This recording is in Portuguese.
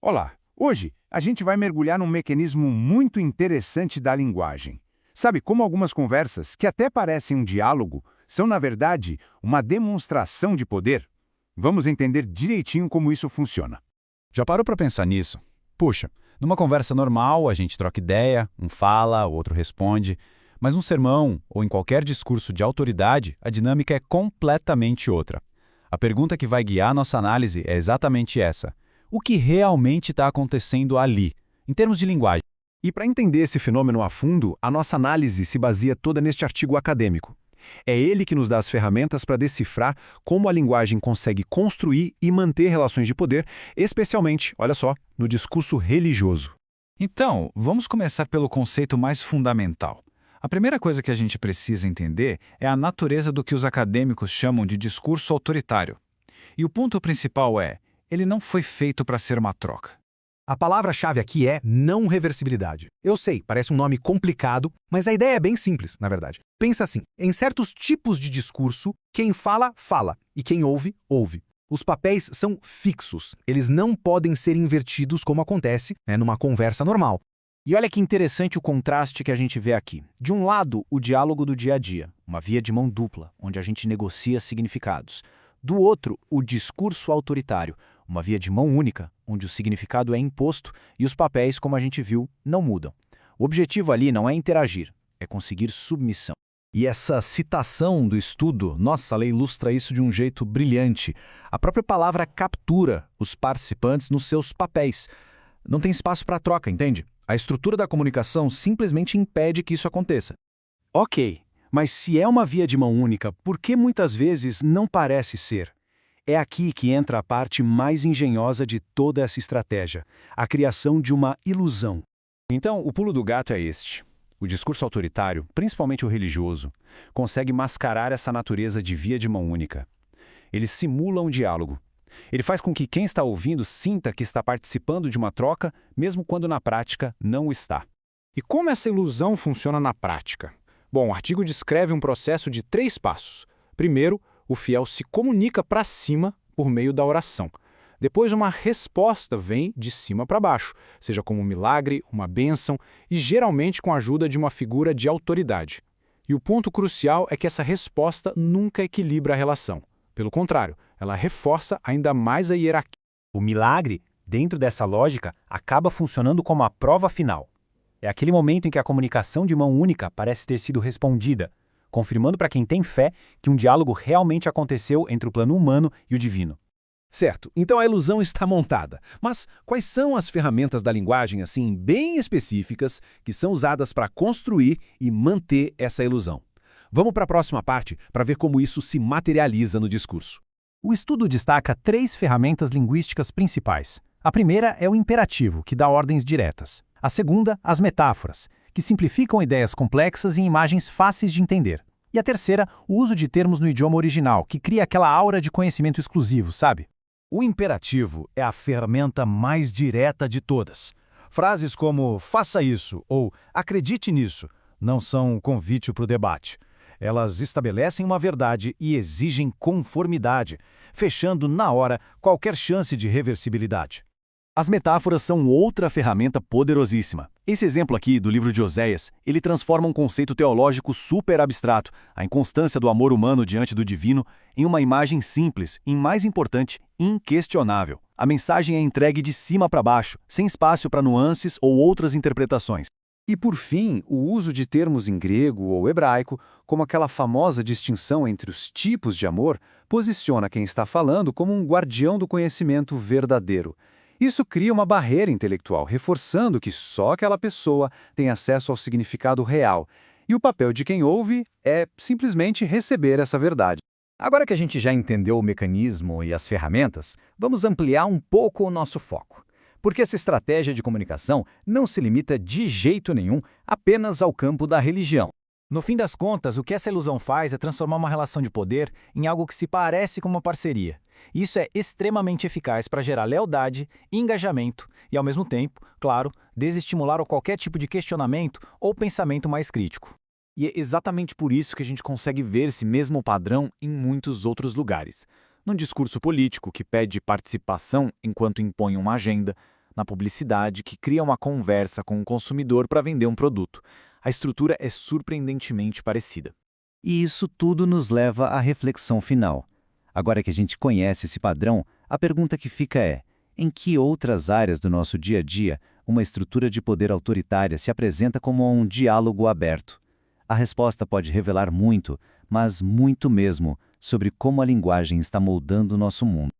Olá! Hoje a gente vai mergulhar num mecanismo muito interessante da linguagem. Sabe como algumas conversas, que até parecem um diálogo, são na verdade uma demonstração de poder? Vamos entender direitinho como isso funciona. Já parou para pensar nisso? Puxa, numa conversa normal a gente troca ideia, um fala, o outro responde, mas num sermão ou em qualquer discurso de autoridade, a dinâmica é completamente outra. A pergunta que vai guiar nossa análise é exatamente essa. O que realmente está acontecendo ali, em termos de linguagem? E para entender esse fenômeno a fundo, a nossa análise se baseia toda neste artigo acadêmico. É ele que nos dá as ferramentas para decifrar como a linguagem consegue construir e manter relações de poder, especialmente, olha só, no discurso religioso. Então, vamos começar pelo conceito mais fundamental. A primeira coisa que a gente precisa entender é a natureza do que os acadêmicos chamam de discurso autoritário. E o ponto principal é, ele não foi feito para ser uma troca. A palavra-chave aqui é não reversibilidade. Eu sei, parece um nome complicado, mas a ideia é bem simples, na verdade. Pensa assim, em certos tipos de discurso, quem fala, fala, e quem ouve, ouve. Os papéis são fixos, eles não podem ser invertidos como acontece numa conversa normal. E olha que interessante o contraste que a gente vê aqui. De um lado, o diálogo do dia a dia, uma via de mão dupla, onde a gente negocia significados. Do outro, o discurso autoritário, uma via de mão única, onde o significado é imposto e os papéis, como a gente viu, não mudam. O objetivo ali não é interagir, é conseguir submissão. E essa citação do estudo, nossa, ela ilustra isso de um jeito brilhante. A própria palavra captura os participantes nos seus papéis. Não tem espaço para troca, entende? A estrutura da comunicação simplesmente impede que isso aconteça. Ok, mas se é uma via de mão única, por que muitas vezes não parece ser? É aqui que entra a parte mais engenhosa de toda essa estratégia, a criação de uma ilusão. Então, o pulo do gato é este. O discurso autoritário, principalmente o religioso, consegue mascarar essa natureza de via de mão única. Ele simula um diálogo. Ele faz com que quem está ouvindo sinta que está participando de uma troca, mesmo quando na prática não o está. E como essa ilusão funciona na prática? Bom, o artigo descreve um processo de 3 passos. Primeiro, o fiel se comunica para cima por meio da oração. Depois, uma resposta vem de cima para baixo, seja como um milagre, uma bênção e geralmente com a ajuda de uma figura de autoridade. E o ponto crucial é que essa resposta nunca equilibra a relação. Pelo contrário, ela reforça ainda mais a hierarquia. O milagre, dentro dessa lógica, acaba funcionando como a prova final. É aquele momento em que a comunicação de mão única parece ter sido respondida, confirmando para quem tem fé que um diálogo realmente aconteceu entre o plano humano e o divino. Certo, então a ilusão está montada. Mas quais são as ferramentas da linguagem, assim, bem específicas, que são usadas para construir e manter essa ilusão? Vamos para a próxima parte para ver como isso se materializa no discurso. O estudo destaca 3 ferramentas linguísticas principais. A primeira é o imperativo, que dá ordens diretas. A segunda, as metáforas, que simplificam ideias complexas em imagens fáceis de entender. E a terceira, o uso de termos no idioma original, que cria aquela aura de conhecimento exclusivo, sabe? O imperativo é a ferramenta mais direta de todas. Frases como faça isso ou acredite nisso não são um convite para o debate. Elas estabelecem uma verdade e exigem conformidade, fechando na hora qualquer chance de reversibilidade. As metáforas são outra ferramenta poderosíssima. Esse exemplo aqui do livro de Oséias, ele transforma um conceito teológico super abstrato, a inconstância do amor humano diante do divino, em uma imagem simples e, mais importante, inquestionável. A mensagem é entregue de cima para baixo, sem espaço para nuances ou outras interpretações. E, por fim, o uso de termos em grego ou hebraico, como aquela famosa distinção entre os tipos de amor, posiciona quem está falando como um guardião do conhecimento verdadeiro. Isso cria uma barreira intelectual, reforçando que só aquela pessoa tem acesso ao significado real. E o papel de quem ouve é simplesmente receber essa verdade. Agora que a gente já entendeu o mecanismo e as ferramentas, vamos ampliar um pouco o nosso foco. Porque essa estratégia de comunicação não se limita de jeito nenhum apenas ao campo da religião. No fim das contas, o que essa ilusão faz é transformar uma relação de poder em algo que se parece com uma parceria. Isso é extremamente eficaz para gerar lealdade, engajamento e, ao mesmo tempo, claro, desestimular qualquer tipo de questionamento ou pensamento mais crítico. E é exatamente por isso que a gente consegue ver esse mesmo padrão em muitos outros lugares. Num discurso político que pede participação enquanto impõe uma agenda, na publicidade que cria uma conversa com o consumidor para vender um produto. A estrutura é surpreendentemente parecida. E isso tudo nos leva à reflexão final. Agora que a gente conhece esse padrão, a pergunta que fica é: em que outras áreas do nosso dia a dia uma estrutura de poder autoritária se apresenta como um diálogo aberto? A resposta pode revelar muito, mas muito mesmo, sobre como a linguagem está moldando nosso mundo.